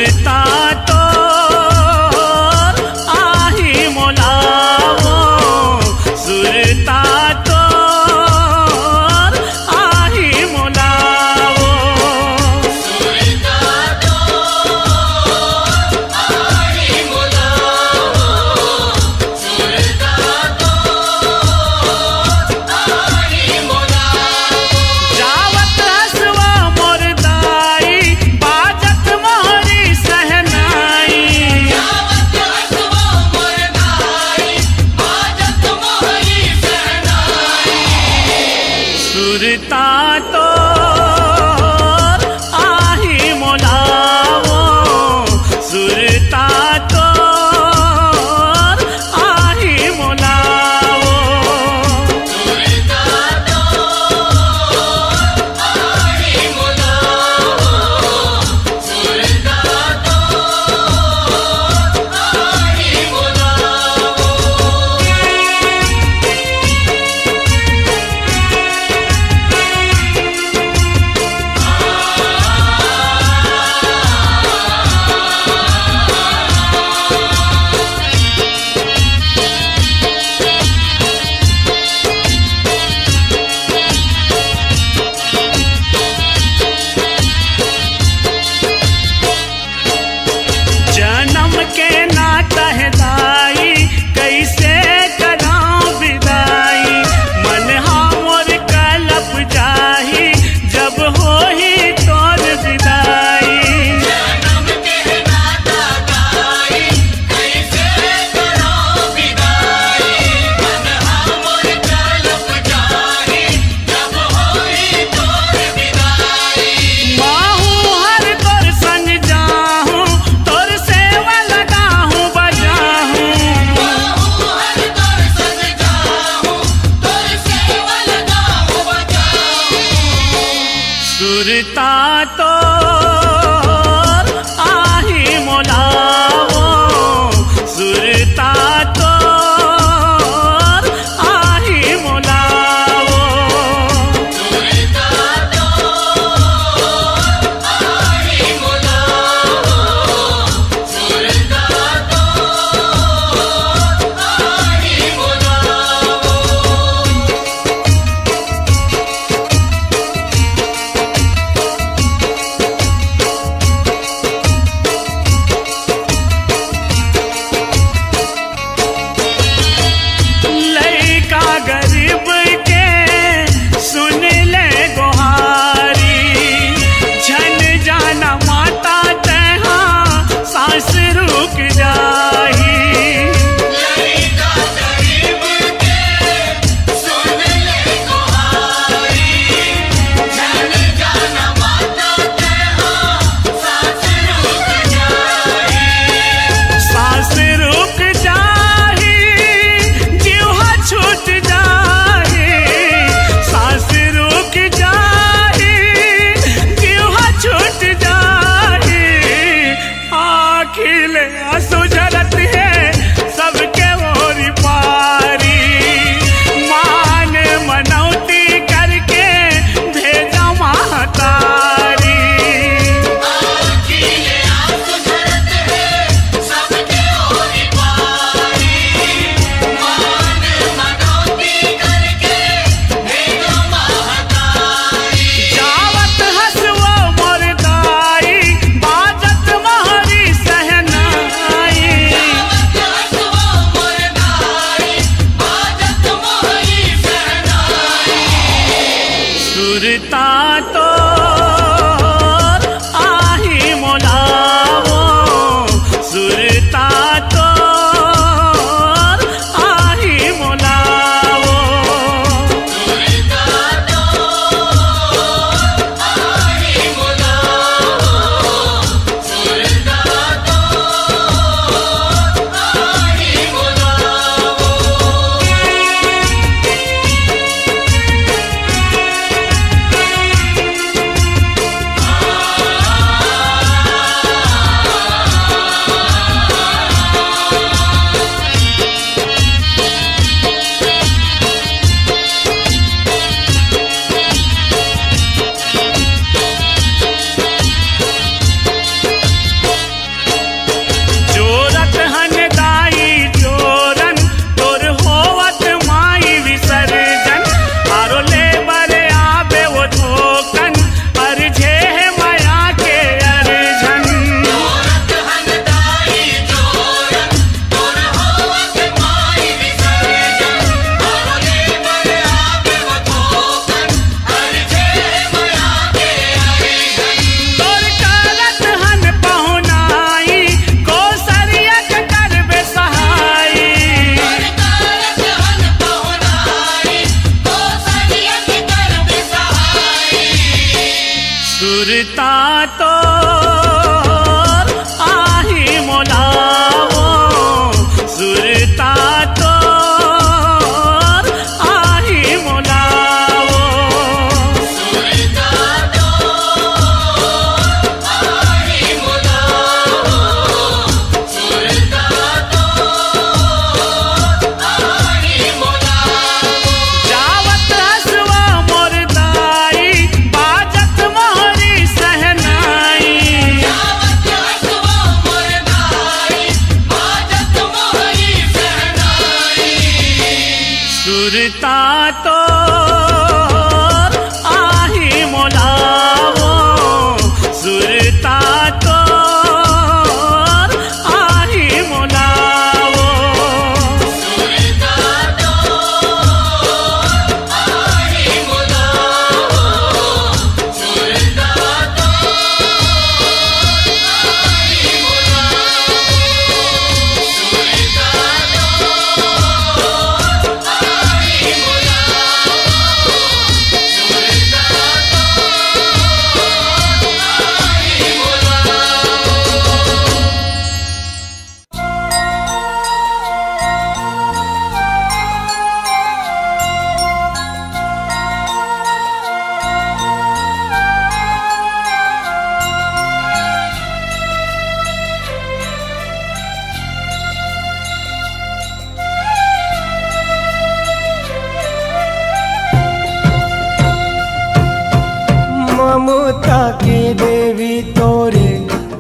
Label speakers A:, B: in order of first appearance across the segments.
A: सुरता तो आही मोलावो, सुरता तो आही मोलावो,
B: सुरता तो आही मोलावो, सुरता तो आही मोलावो।
A: जावत हसवा मोर दाई बाजत मोहरी सहन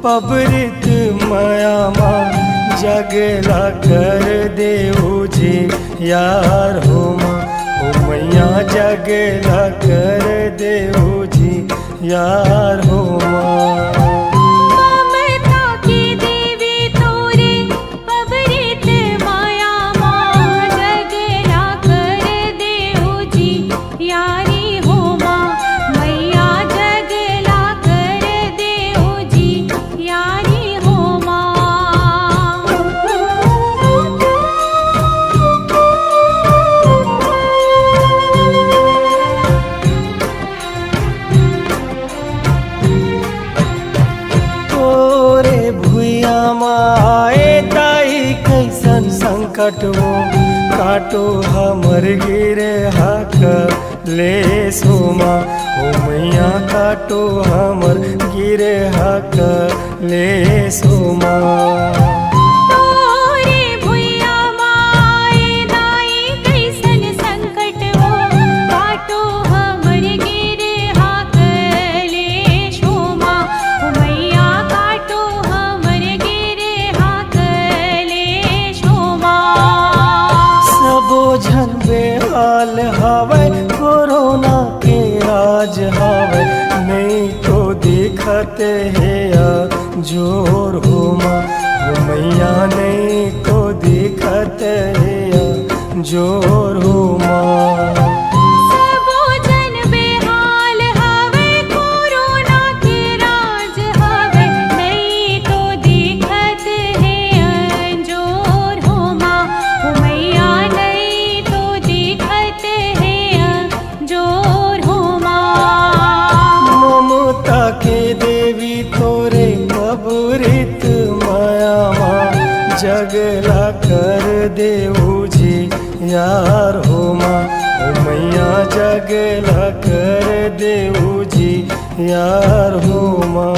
C: पबरित माया माँ जगला कर देऊ जी यार हो माँ, ओ मैया जगला कर देऊ जी यार हो माँ।
D: ममता की देवी तोरे पबरित माया माँ जगला कर देऊ जी यारी हो माँ, मैया जगला कर देऊ जी यारी हो माँ।
C: तोरे भुइया माए ताई कैसन संकट हो, काटो हमर गिरे हाक ले सोमा, ओ मैया काटो हमर गिरे हाक ले सोमा।
D: तोरे भुइया माए दाई कैसन संकट हो, काटो हमर गिरे हाकले शोमा, ओ मैया काटो हमर गिरे हाकले शोमा।
C: सबो झन बेहाल हवै, कोरोना के राज हवै, नहीं तो दिखत है जोर हो माँ, ओ मैया नहीं तो दिखत है जोर हो माँ।
D: सबो जन बेहाल हवे, कोरोना के राज हवे, नहीं तो दिखत है अंजोर हो माँ, ओ मैया नहीं तो दिखत है अंजोर हो माँ।
C: ममता के देवी तोरे पबरित माया माँ जगला कर देऊ जी यार हो माँ, ओ मैया जगला कर देऊ जी यार हो माँ।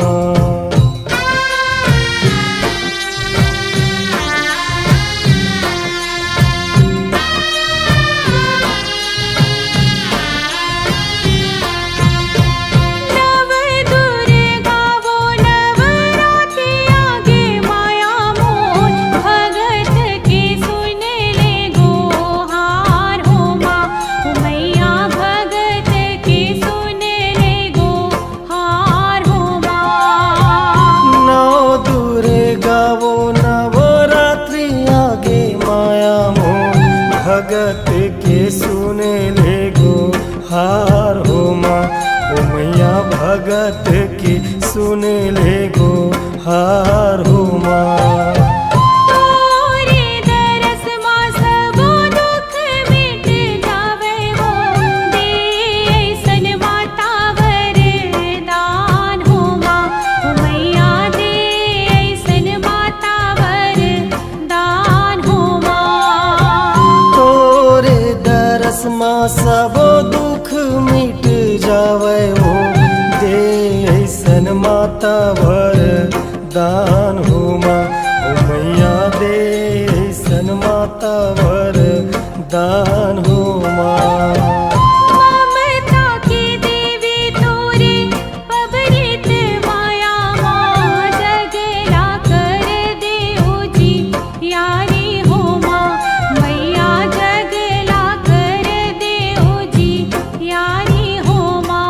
D: नव दुर्गा वो नवरात्रि आगे माया मोर, भगत के सुन ले गोहार हो माँ, ओ मैया भगत के सुन ले गोहार हो माँ।
C: नौ दुर्गा वो नवरात्रि आगे माया मोर, भगत के सुन ले गो हार हो माँ, ओ मैया भगत के सुन ले गो हार हो माँ।
D: तोरे दरस माँ सबो दुख मिट जावे हो, दे ऐसन माता वरदान हो माँ, ओ मैया दे ऐसन माता वरदान हो माँ।
C: तोरे दरस माँ सबो दुख मिट जावे हो, दे ऐसन माता वरदान हो माँ, ओ मैया दे ऐसन माता वरदान हो माँ।
D: ममता की देवी तोरे पबरित माया माँ जगला कर देऊ जी यारी हो माँ, मैया जगला कर देऊ जी यारी हो माँ।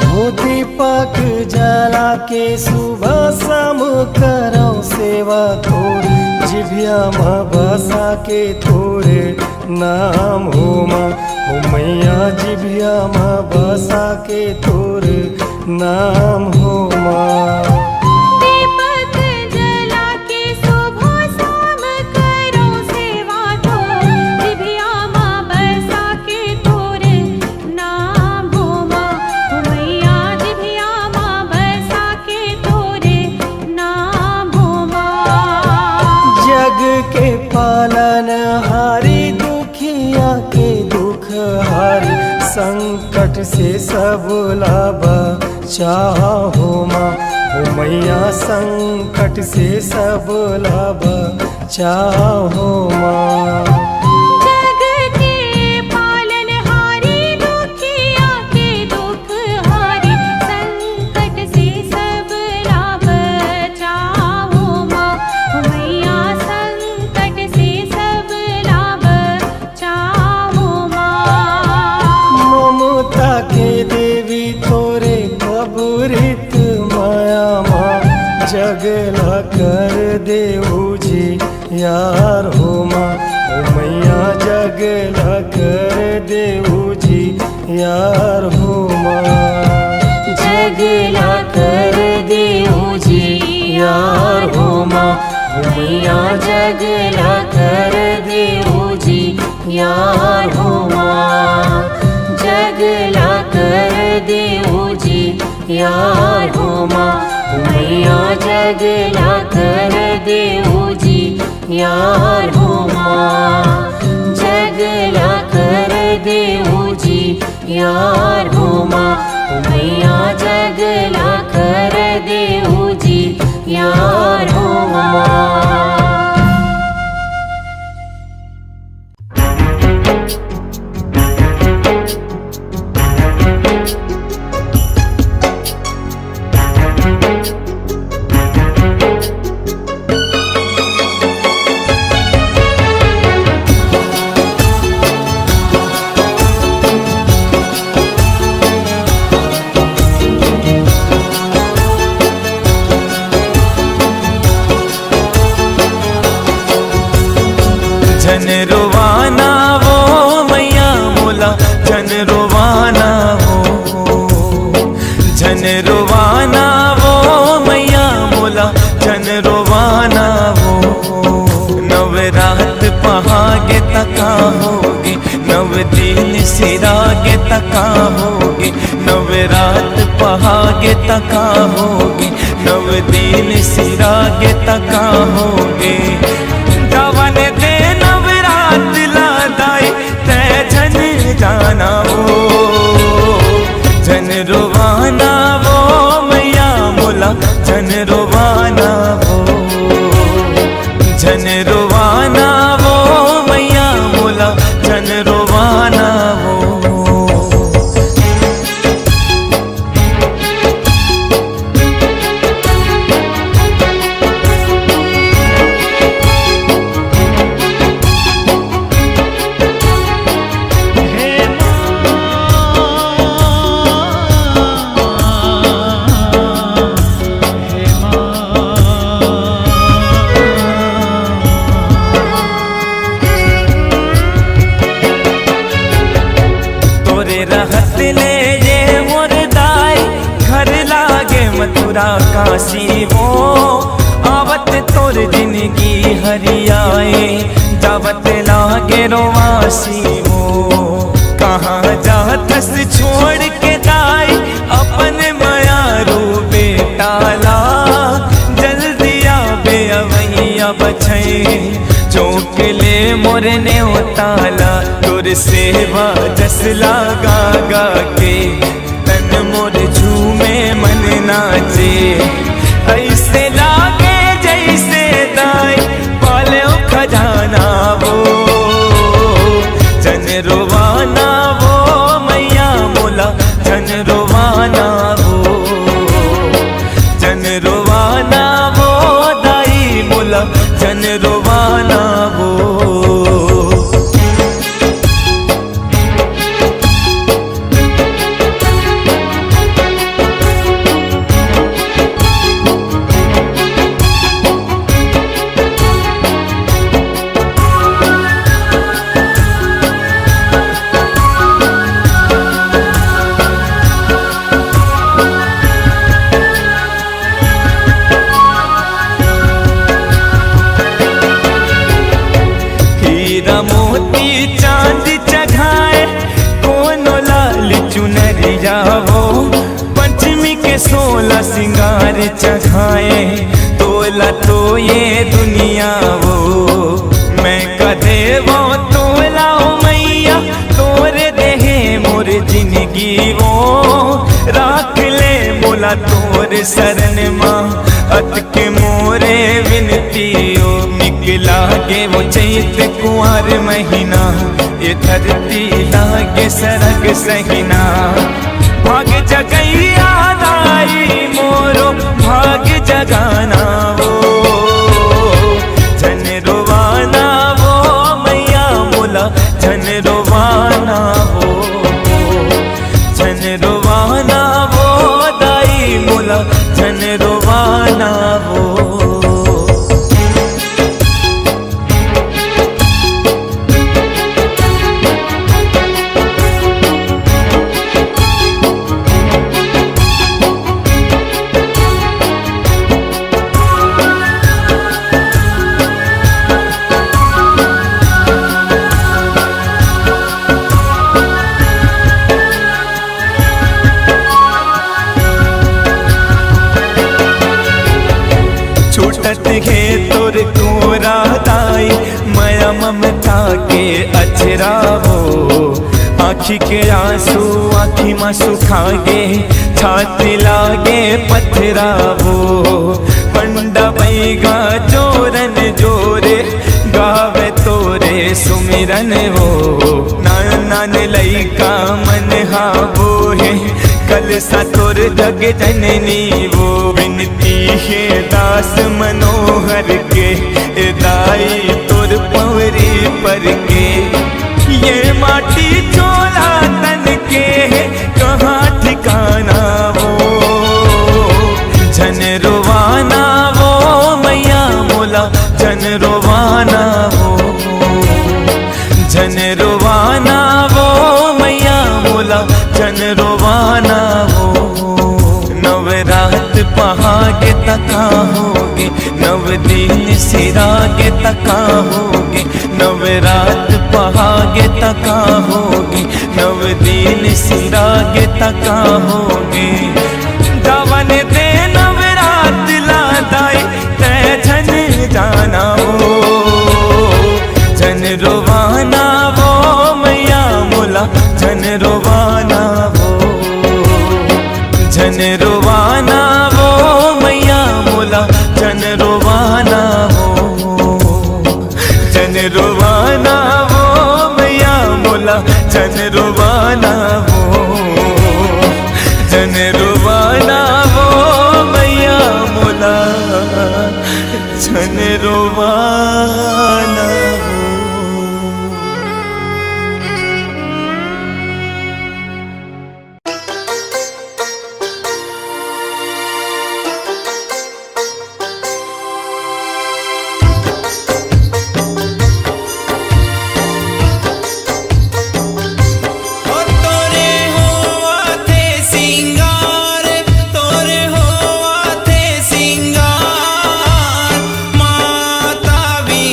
C: हो दीपक जला के सुबह शाम करो सेवा तोर, जिभिया माँ बसा के तोरे नाम हो माँ, ओ मैया जिभिया माँ बसा के तोरे नाम हो माँ।
D: दीपक जला के सुबह शाम करो सेवा तो, जिभिया माँ बसा के तोरे नाम हो माँ, ओ मैया जिभिया माँ बसा के तोरे नाम हो माँ।
C: जग के पालन हारी, दुखिया के दुख हारी, संकट से सब लाभ चाहो माँ, ओ मैया संकट से सब लाभ चाहो माँ।
D: जग के पालनहारी दुखिया के दुख हारी संकट से सब लाभ चाहो माँ। मैया संकट से सब लाभ चाहो माँ।
C: ममता के देवी तोरे कबूरित माया माँ। जगला कर देऊ जी यार हो माँ। ओ मैया जगला कर देऊ जी यार हो माँ।
D: जगला कर देऊ जी यार हो माँ। मैया जगला कर देऊ जी यार हो माँ। जगला कर देऊ जी यार हो माँ। मैया जगला कर देऊ जी यार हो माँ। जगला कर देऊ जी यार हो माँ। मैया जगला कर देऊ जी यार हो माँ।
E: जन रोवाना वो मैया मोला जन रोवाना वो। जन रोवाना वो मैया मोला जन रोवाना वो। नवरात पहागे तका होगे नव दिन सिरागे तका होगे। नवरात पहागे तका होगे नव दिन सिरागे तका होगे। जवन दे नवरात लादाई तै जन जाना वो। जन रोवाना वो मैया मोला जन रोवाना वो। जन रोवाना वो मैया मोला जन रोवाना वो। काशी हो आवत तोर जिंदगी हरियाए। जावत लागे रोवासी हो कहाँ जातस छोड़ के दाई अपन माया रू बेटाला। जल्दी आबे अवैया बछे चौक ले मोरने उताला। तोर सेवा जस लागा गा के तन मोर झूमे मन नाचे। ऐसे लागे जैसे दाई पाले खजाना वो। जन रोवाना वो मैया मोला जन रोवाना वो। जन रोवाना वो दाई मोला जन रोवाना वो। मोती चांद चढ़ाए कोनो लाल चुनरिया वो। पंचमी के 16 सिंगार चढ़ाए तोला तो ये दुनिया वो। मैं कदे वो तोला मैया तोरे देहे मोर जिंदगी वो। राख ले मोला तोर शरण माँ अत के मोरे विनती ओ। लागे वो चैत कुंवर महीना, ये धरती लागे सरग सहीना। भाग जगैया दाई मोरो भाग जगाना वो, जन रोवाना वो मैया मोला जन रोवाना वो, जन रोवाना वो दाई मोला जन रोवाना वो। छूटत है तोर कोरा दाई माया ममता के अचरावो। आँखी के आंसू आँखी में सुखागे, छाती लागे पथरावो। पंडा बैगा जोरन जोरे गावे तोरे सुमिरन वो। नान नान लइका मन हावो है कल सा तोर जग जननी वो। विनती है दास मनोहर के दाई तोर पवरी पर के। ये माटी चोला तन के कहाँ ठिकाना वो। जन रोवाना वो मैया मोला जन रोवाना वो, जन रोवाना वो मैया मोला जन रोवाना वो। नवरात पहागे तका होगे, नव दिन सिरागे तका होगे। नवरात पहागे तका होगे, नव दिन सिरागे तका होगे। जवन दे नवरात लादाई तै जन जाना वो। जन रोवाना वो मैया मोला जन रोवाना वो, जन रोवाना वो मैया मोला जन रोवाना वो। जन रोवाना वो मैया मोला जन रोवाना वो, जन रोवाना वो मैया मोला जन रोवाना वो।
F: माता भी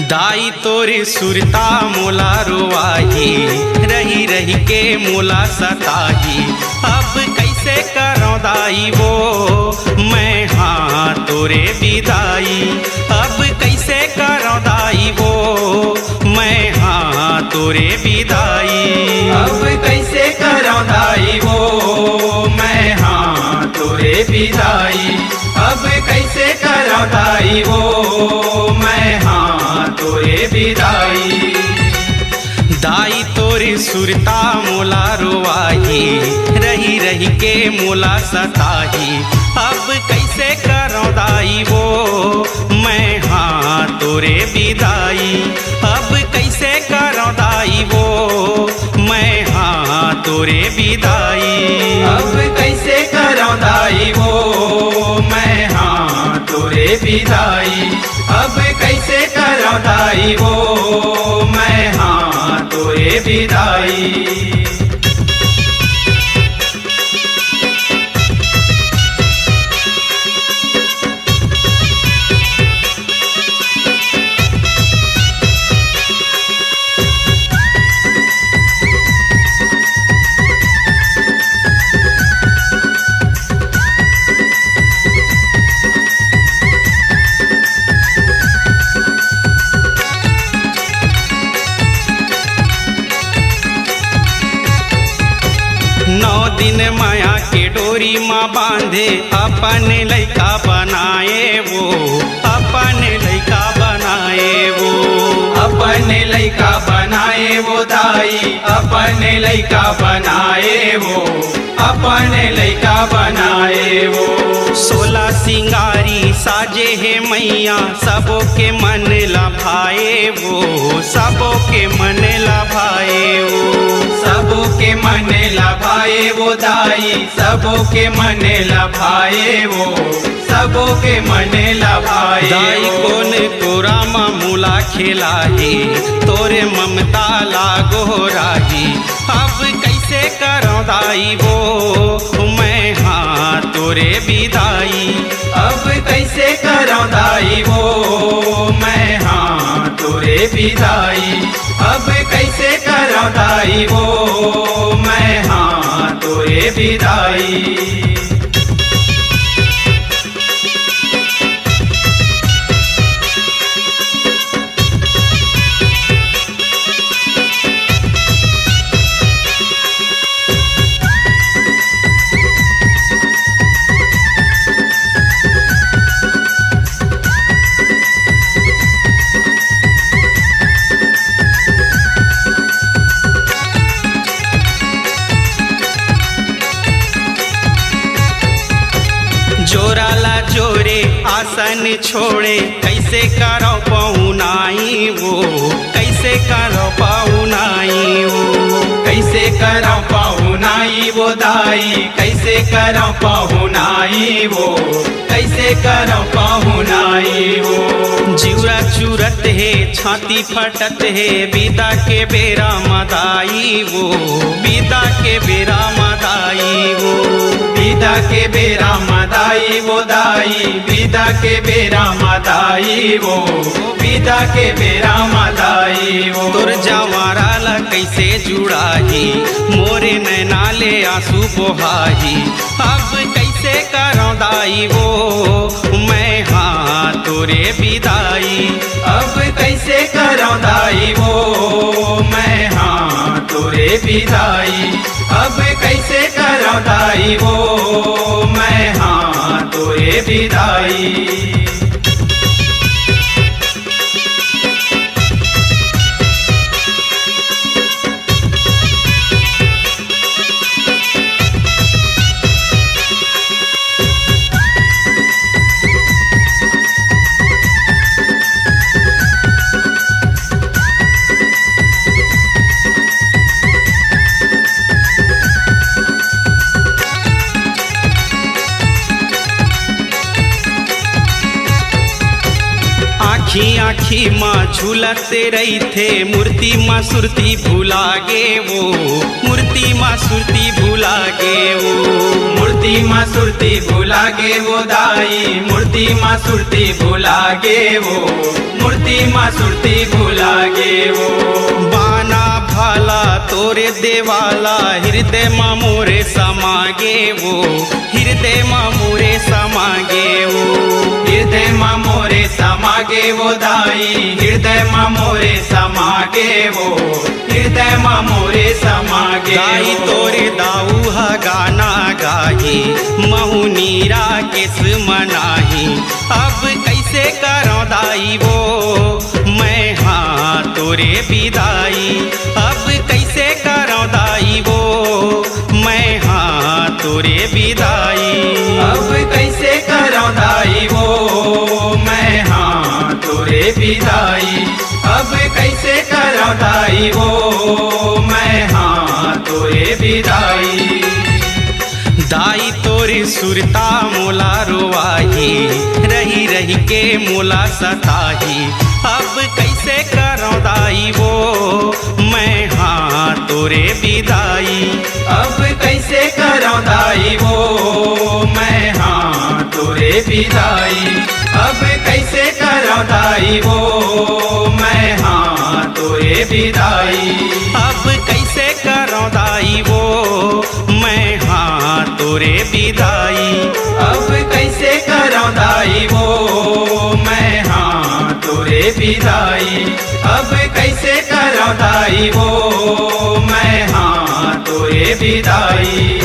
F: दाई तोरे सुरता मोला रोवाही, रही रही के मोला सताही। अब कैसे करो दाई वो मैं हाँ तोरे विदाई। अब कैसे करो दाई वो मैं हाँ तोरे विदाई। अब कैसे करो दाई वो मैं हाँ तोरे विदाई। अब कैसे करो दाई वो मैं हाँ तोरे विदाई। दाई तोरे सुरता मोला रोवाही, रही रही के मोला सताही। अब कैसे करो दाई वो मैं हाँ तोरे विदाई। अब कैसे करो दाई वो मैं हाँ तोरे विदाई। अब कैसे करो दाई वो मैं हाँ तोरे विदाई। अब कैसे करो दाई वो मैं हाँ तोरे विदाई। दिन माया के डोरी माँ बांधे, अपन लइका बनाए वो। अपन लइका बनाए वो। अपन लइका बनाए वो दाई। अपन लइका बनाए वो। अपन लइका बनाए वो। 16 सिंगारी साजे है मैया, सबों के मन लभाए वो। सबों के मन लभाए वो। सबों के मन लभाए वो दाई। सबों के मन लभाए वो। सबों के मन लभाए। दाई कौन को रामा मूला खिलाही, तोरे ममता लागो राही। अब कैसे करो दाई वो मैं हाँ तोरे विदाई। अब कैसे करो दाई वो मैं हाँ तोरे विदाई। अब कैसे करो दाई वो मैं हाँ तोरे विदाई। जोराला जोरे आसन छोड़े, कैसे करो पहुनाई वो। कैसे करो पहुनाई वो। कैसे करो पहुनाई वो दाई। कैसे करो पहुनाई वो। कैसे करो पहुनाई वो। जीवरा चूरत है छाती फटत है, विदा के बेरा मदाई वो। विदा के बेरा मदाई वो। विदा के बेरा मदाई वो दाई। विदा के बेरा मदाई वो। विदा के बेरा मदाई वो। तोर जवारा ला कैसे जुड़ाही, मोरे नैना ले आंसू बहाही। अब कैसे करो दाई वो मैं हाँ तोरे विदाई। अब कैसे करो दाई वो मैं हाँ तोरे विदाई। अब कैसे करो दाई वो मैं हाँ तोरे विदाई। आखी आखी माँ झूलते रही थे, मूर्ति माँ सुरती भुला गे वो, मूर्ति माँ सुरती भुला गे वो,
E: मूर्ति माँ सुरती भुला गे वो दाई, मूर्ति माँ सुरती भुला गे वो, मूर्ति माँ सुरती भुला गे वो।
F: बाना भाला तोरे देवाला, हृदय माँ मोरे समागे वो, हृदय माँ मोरे समागे वो,
E: हृदय माँ मोरे समागे वो दाई, हृदय माँ मोरे समागे वो, हृदय माँ मोरे समागे
F: गाई
E: वो।
F: तोरे दाऊ हा गाना गाही, महुनीरा किस मनाही, अब कैसे करो दाई वो, मैं हाँ तोरे विदाई, अब कैसे करो दाई वो, मैं हाँ तोरे विदाई,
E: अब कैसे करो दाई वो, मैं हाँ तोरे विदाई, अब कैसे करो दाई वो, मैं हाँ तोरे विदाई।
F: दाई तोरे सुरता मोला रोवाही, रही रही के मोला सताही, अब कैसे करो दाई वो, मैं हाँ तोरे विदाई,
E: अब कैसे करो दाई वो, मैं हाँ तोरे विदाई, अब कैसे करो दाई वो, मैं हाँ तोरे विदाई,
F: अब कैसे करो दाई वो, मैं हाँ तोरे विदाई,
E: अब कैसे करो दाई वो, मैं हाँ तोरे विदाई, अब कैसे करो दाई वो, मैं हाँ तोरे विदाई।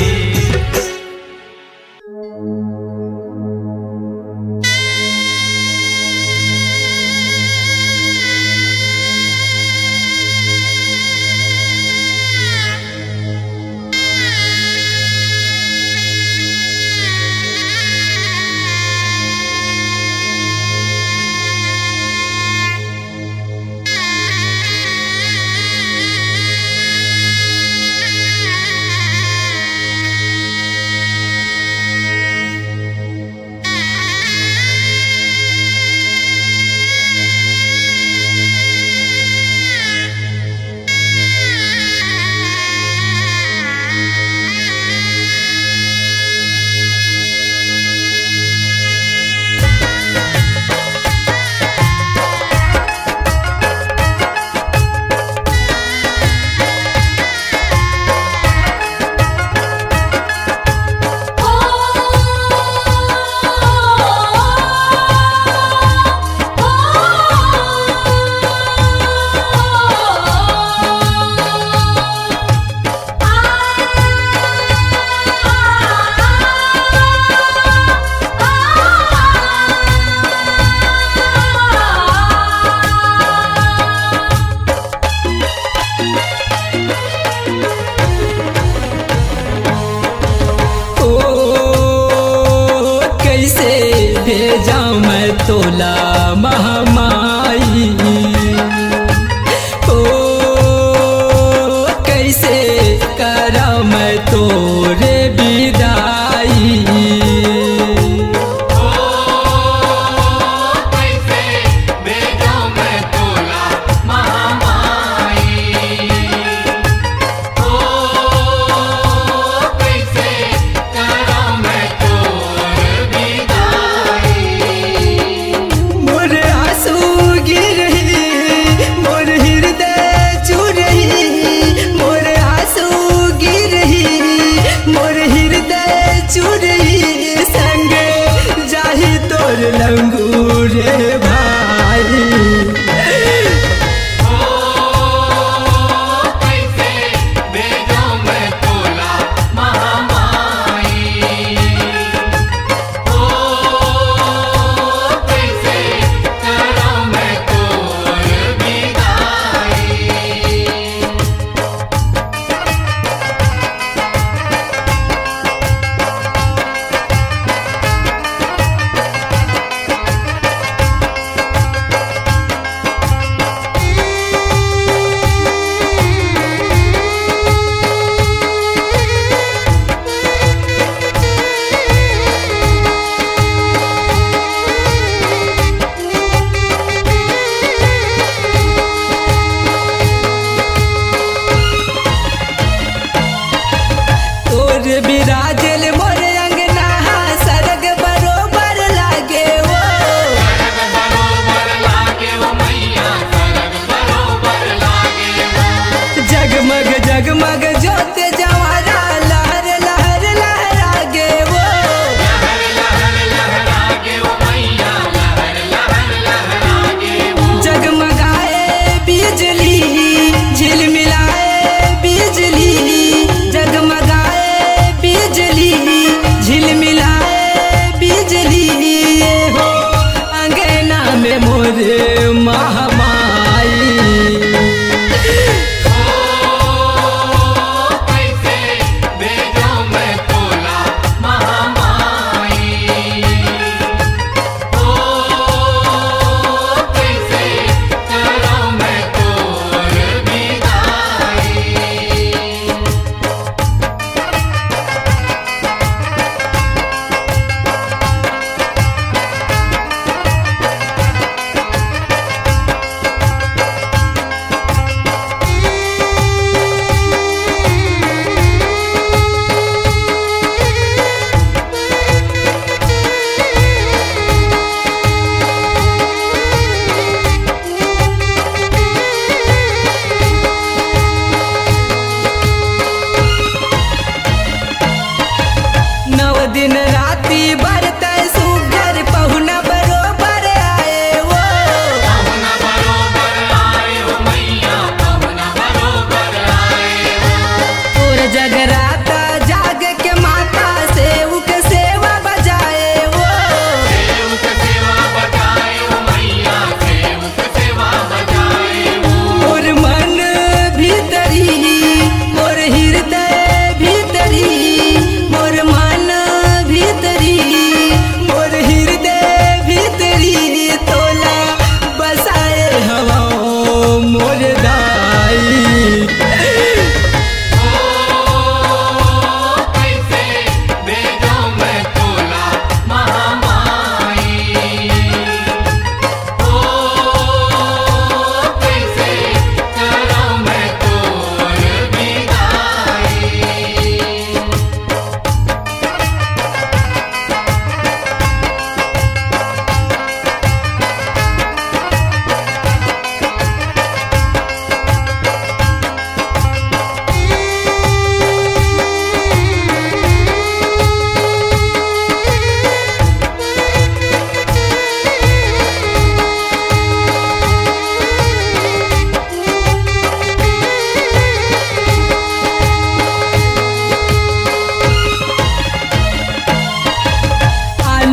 G: तोला महामाई ओ कैसे करा मैं तोरे विदाई
B: कैसे भेजो मैं तोला महामाई ओ कैसे करो मैं तोर विदाई
G: मोरे आस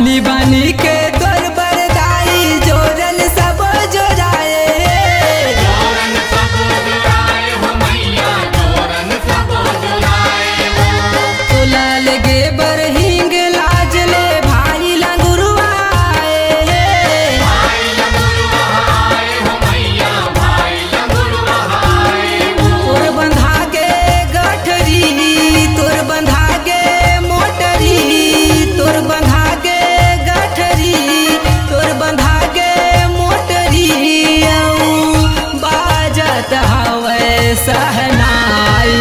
G: बानी बानी के तोर बरदाई जोरन सब जोराए
B: जोरन सब जुराए हो मैया जोरन सब जुराए हो
G: तोला लगे बरहिंग लाज ले भाई लंगुरवाए
B: भाई लंगुरवा आए हो मैया भाई लंगुरवा आए हो
G: तोर बंधा के गठरी तोर बंधा के मोटरी तोर बंधा के गठरी तोर बंधा के मोटरी आऊ बाजत हवे सहनाई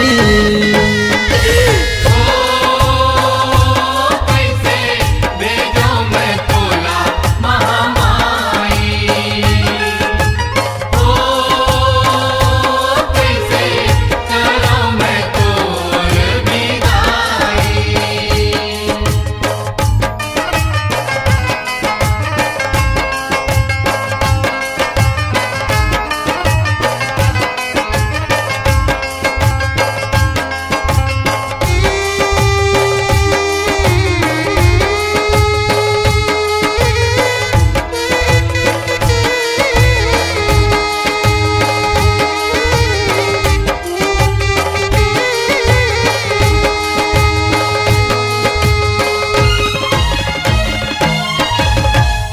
B: कैसे भेजो मैं तोला महामाई ओ कैसे करो मैं तोर विदाई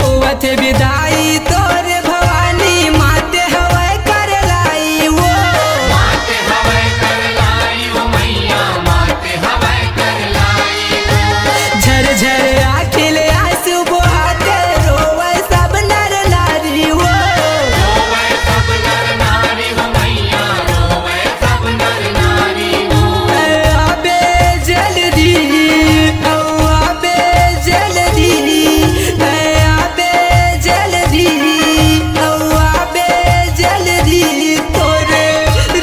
G: ओथे विदाई तोर भवानी माते हवे कर लाई वो
B: माते हवे कर लाई ओ मैया माते हवे कर लाई
G: झर झर आखिल आंसू बहाते रोवे सब नर नारी वो
B: रोवे सब नर नारी हो मैया रोवे सब नर नारी हो
G: आबे जल्दी आबे जल्दी आबे जल्दी आबे जल्दी तोरे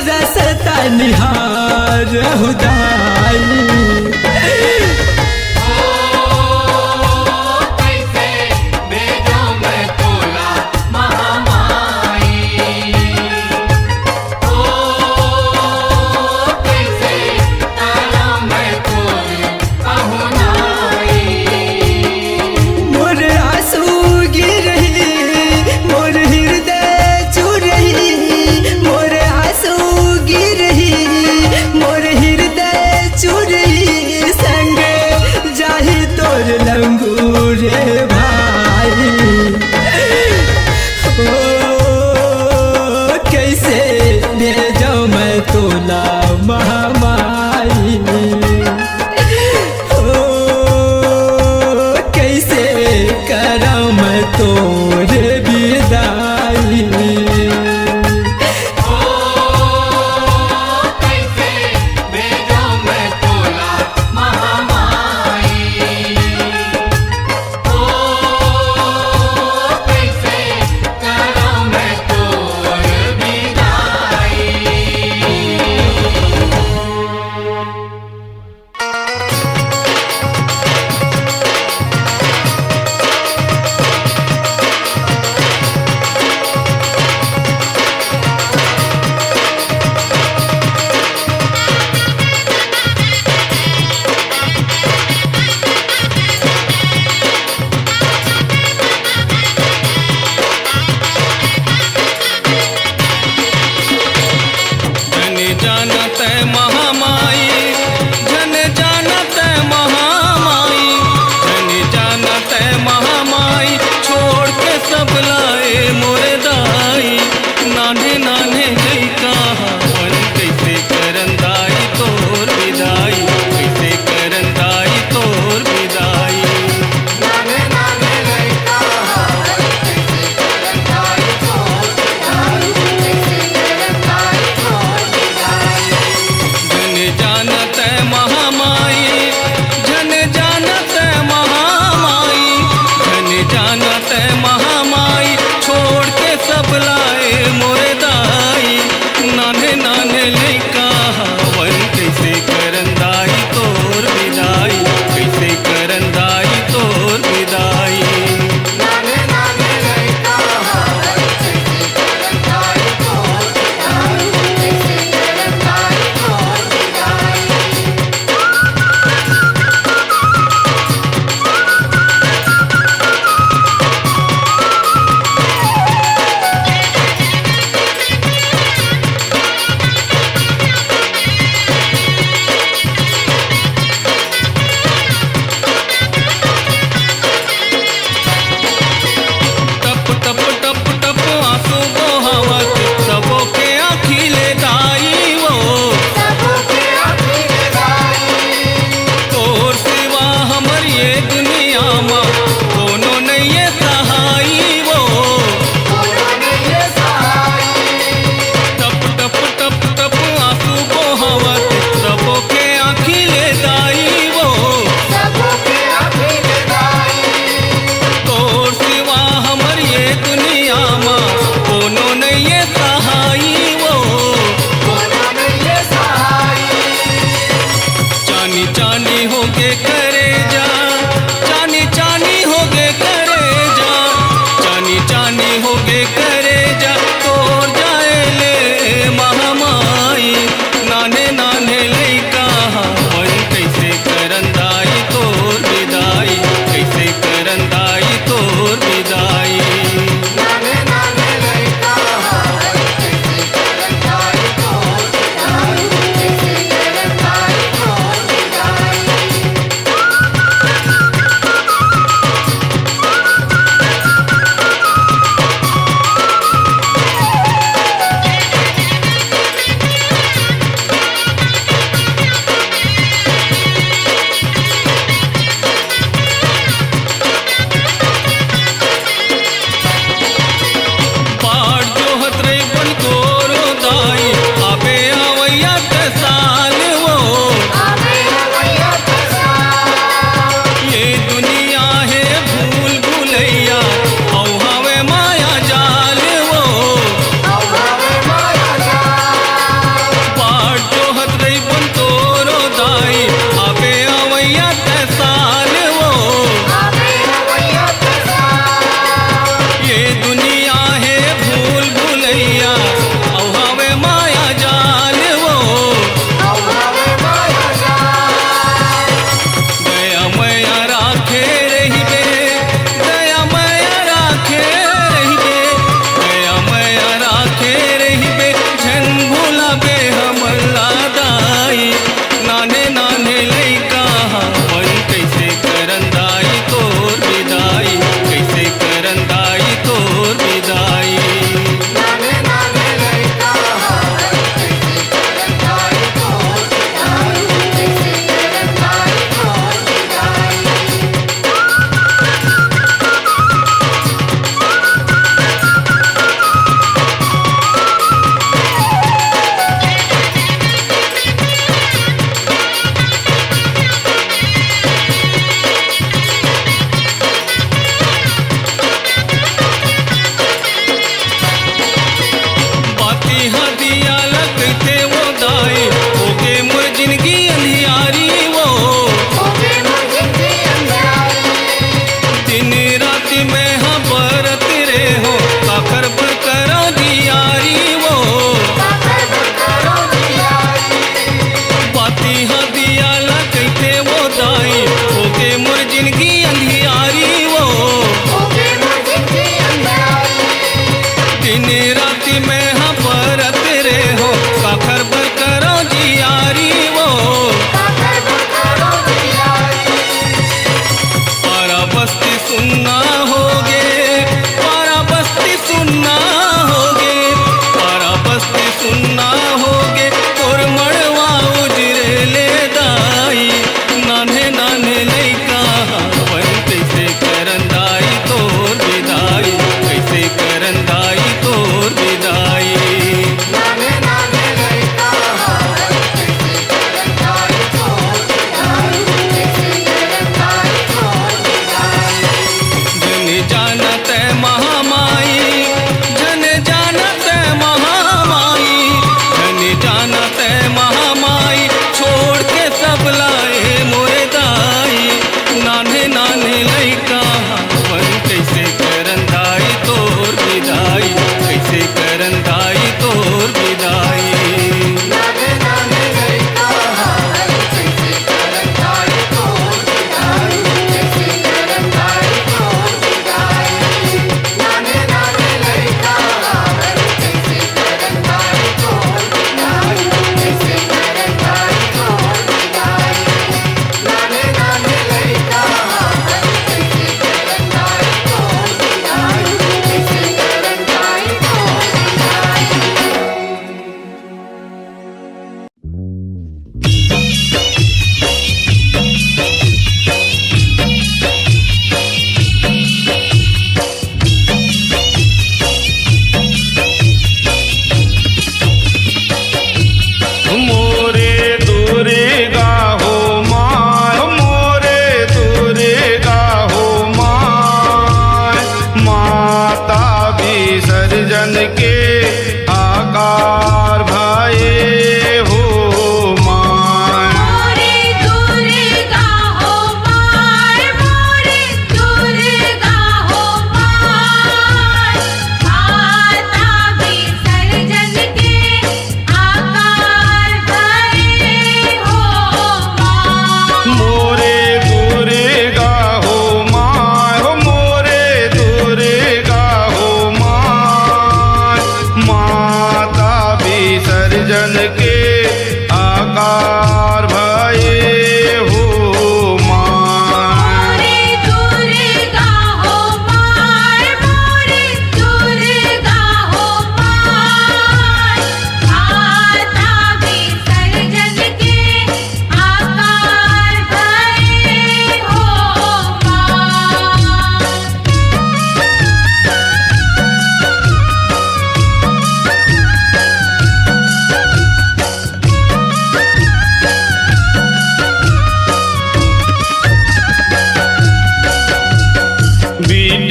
G: रसता निहार हुदाई
B: कैसे भेजो मैं तोला महामाई ओ कैसे करो मैं तोर पहुनाई
G: मोर आंसू गिरही मोर हृदय चुरही मोर आंसू गिरही मोर हृदय चुरही संग जाही तोर लंगूरे भाई ओ कैसे ले जाऊं मैं तोला महामाई ओ कैसे करम मैं तोर विदाई
B: कैसे भेजो मैं तोला महामाई ओ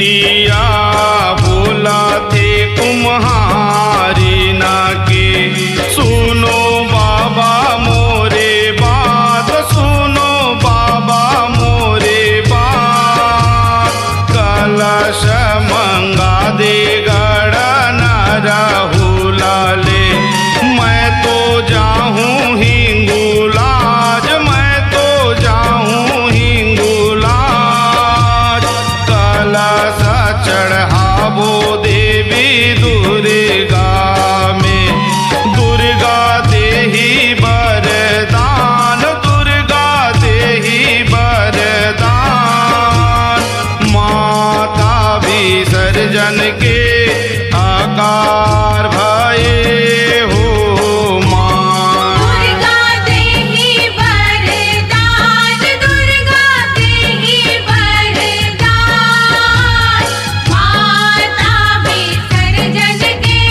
H: बिटिया बोला थे कुम्हारी ना के सुनो बाबा मोरे बात, सुनो बाबा मोरे बात। कलश मंगा दे गड़ा न राहुला ले, मैं तो जाऊं हिंगुलाज, मैं तो जाऊं हिंगुलाज। कलश चढ़ावो देवी दुर्गा में, दुर्गा देही वरदान, दुर्गा देही वरदान। माता विसर्जन के आकार भये हो मां।
D: दुर्गा देहि वरदान, दुर्गा देहि वरदान। माता विसर्जन के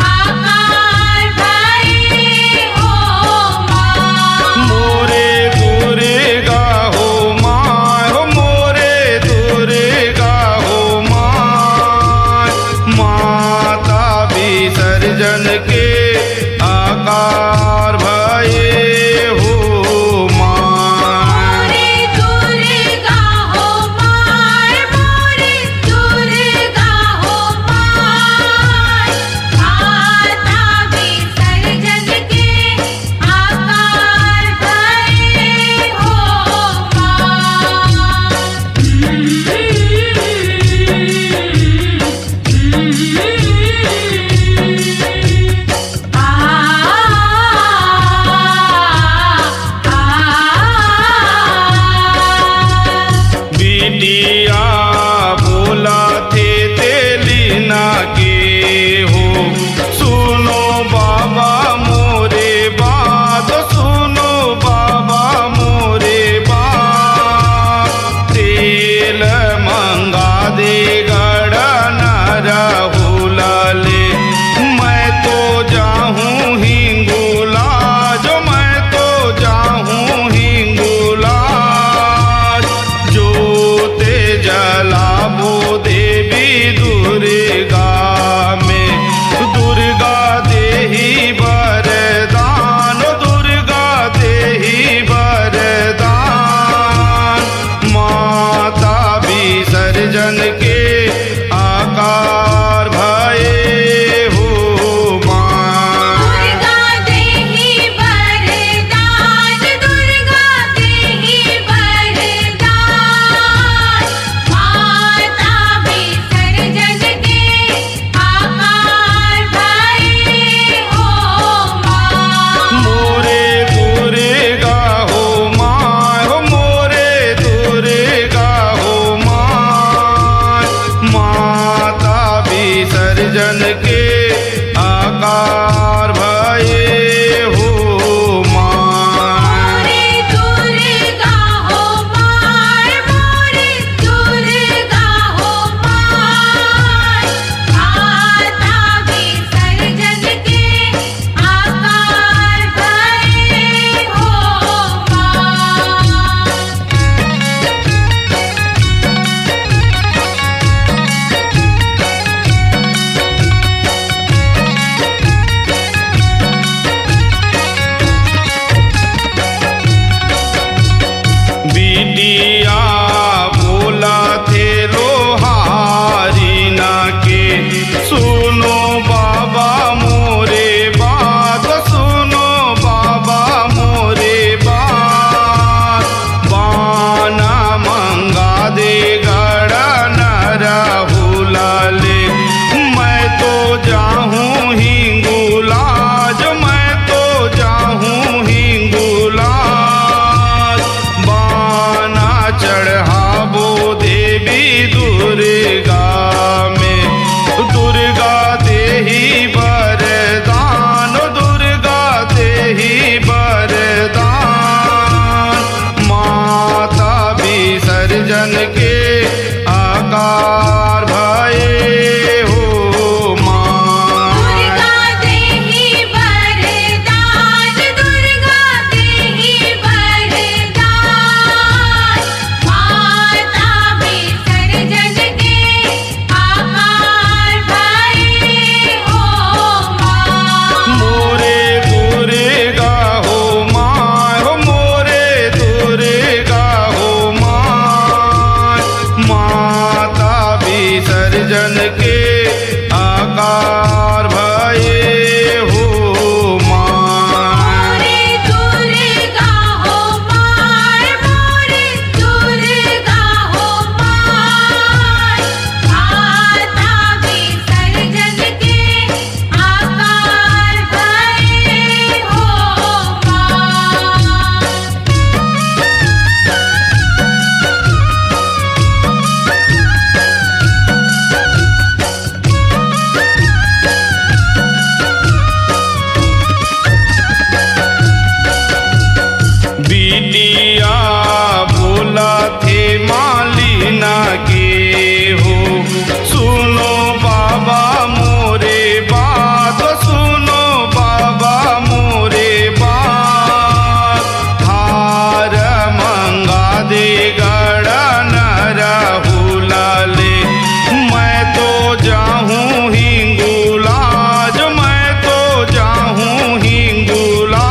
D: आकार भये हो मां।
H: मोरे दुर्गा हो मां, हो मोरे दुर्गा हो मां। माता विसर्जन के आकार भये हो मां।
D: मोरे दुर्गा हो मां, मोरे दुर्गा हो मां। माता विसर्जन के आकार भये हो
H: बिटिया बोला थे तेलिना के हो सुनो बाबा मोरे बात, सुनो बाबा मोरे बात। तेल मंगा दे गड़ा न राहुला ले, मैं तो जाऊं हिंगुलाज, मैं तो जाऊं हिंगुलाज। जोते विसर्जन के आकार भये हो माय।
D: मोरे दुर्गा हो माय, मोरे दुर्गा हो माय, माता विसर्जन के आकार भये हो माय।
H: बिटिया बोला थे मालिना के हो, सुनो बाबा मोरे बात, सुनो बाबा मोरे बात। हार मंगा दे गड़ा न राहुला ले, मैं तो जाहूँ हिंगुलाज, मैं तो जाहूँ हिंगुलाज।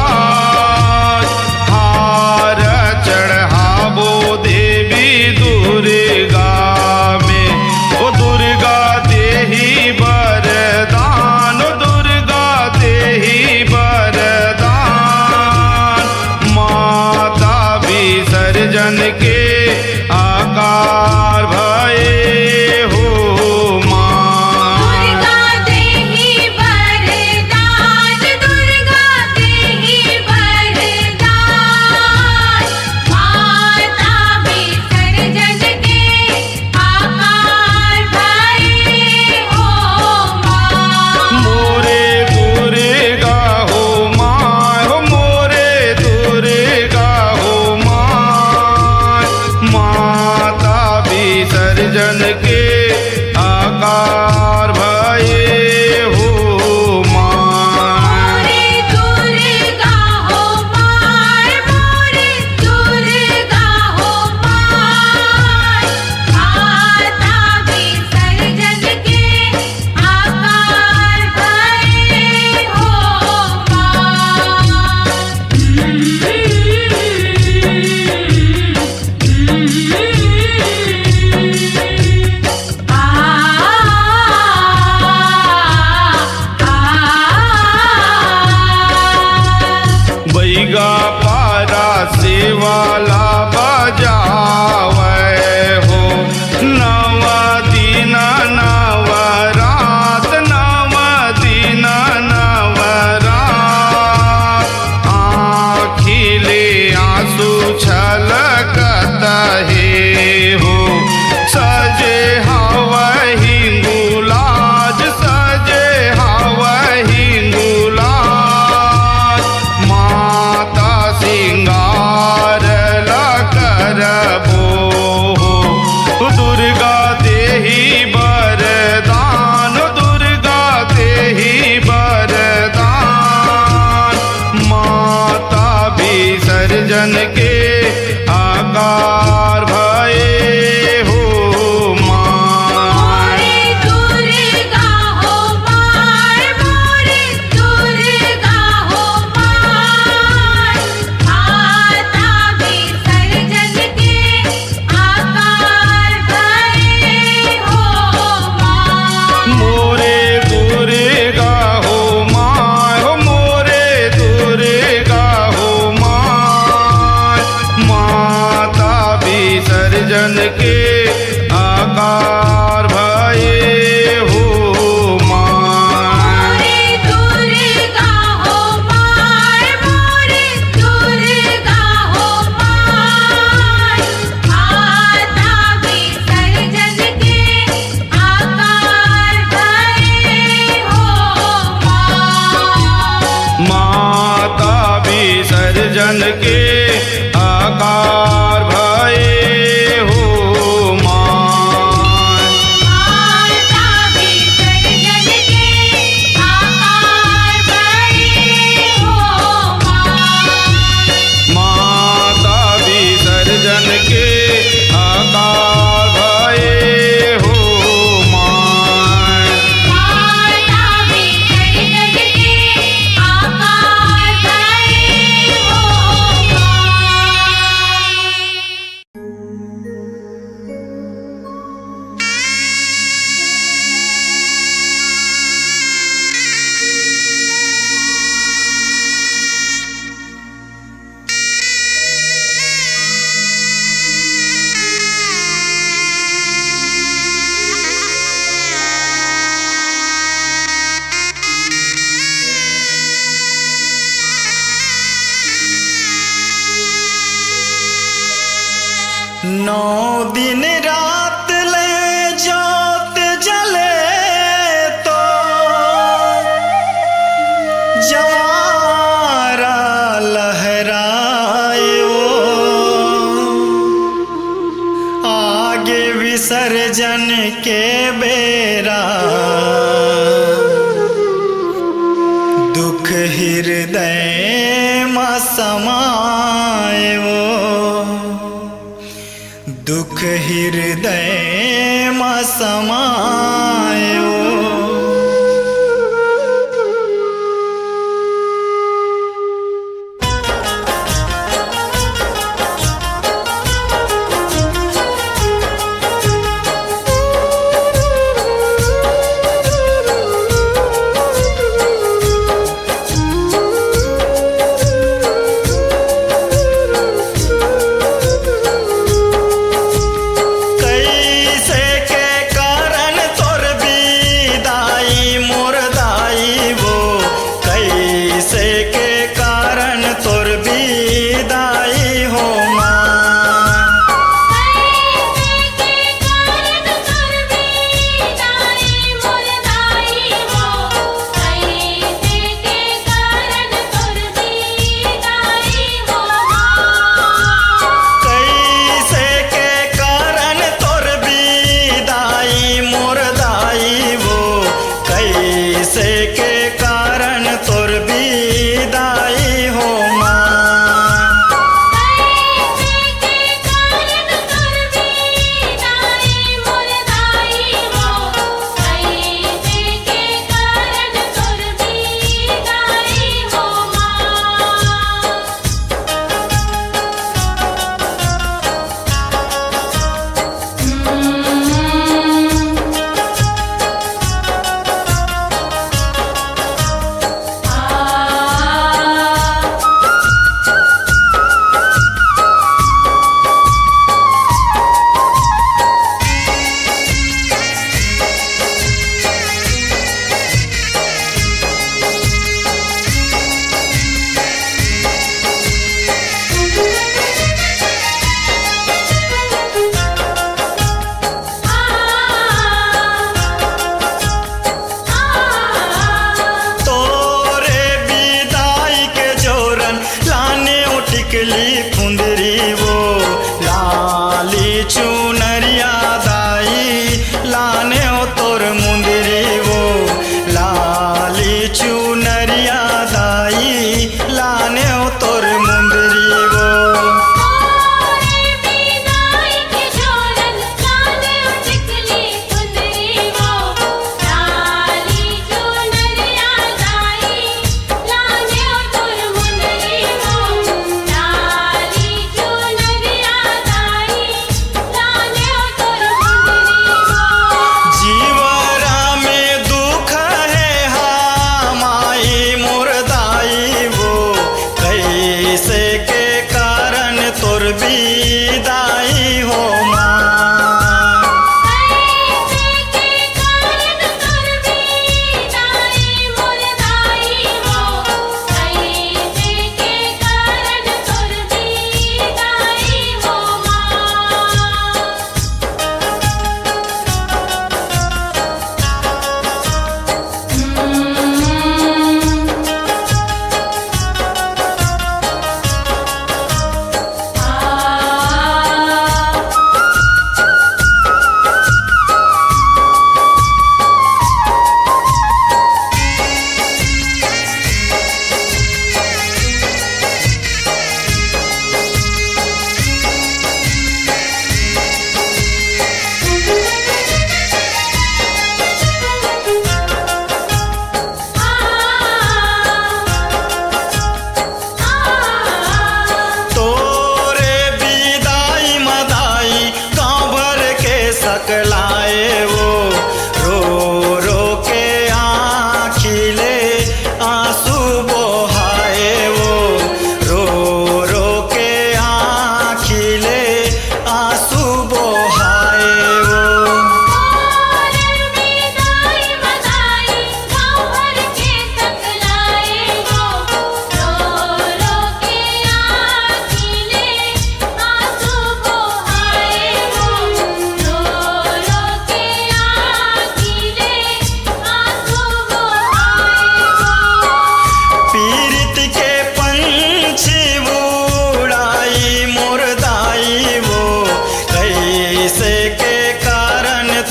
H: हार चढ़ावो देवी दुर्गा में, ओ दुर्गा देही वरदान, ओ दुर्गा देही वरदान। माता विसर्जन के आकार भये हो माय।
D: दुर्गा देही वरदान, दुर्गा देही वरदान, माता विसर्जन के आकार भये हो माय।
H: मोरे दुर्गा हो माय, हो मोरे दुर्गा हो माय। माता विसर्जन के आकार भये हो माय।
D: मोरे दुर्गा हो माय, मोरे दुर्गा हो माय, माता विसर्जन के आकार भये हो माय।
H: बैगा पारा से वाला बजावे हो, नव दिन नव रात, नव दिन नव रात। आँखिले आंसू छलकत हे हो, सजे हवा हिंगुलाज, सजे हवा हिंगुलाज। माता सिंगार करबो हो, दुर्गा देही वरदान, दुर्गा देही वरदान। माता विसर्जन के आकार भये हो माय।
D: मोरे दुर्गा हो माय, मोरे दुर्गा हो माय, माता विसर्जन के आकार भये हो माय।
H: मोरे दुर्गा हो माय, हो मोरे दुर्गा हो माय। माता विसर्जन के आकार भये हो माय।
D: मोरे दुर्गा हो माय, मोरे दुर्गा हो माय, माता विसर्जन के आकार भये हो माय।
H: माता विसर्जन के आकार भये हो माय।
D: माता विसर्जन के आकार भये हो माय।
H: माता विसर्जन के आकार भये हो माय।
D: माता विसर्जन के आकार भये हो
C: विसर्जन के बेरा दुख हृदय में समाए वो, दुख हृदय में समाए वो।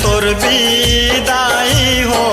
C: तोर विदाई हो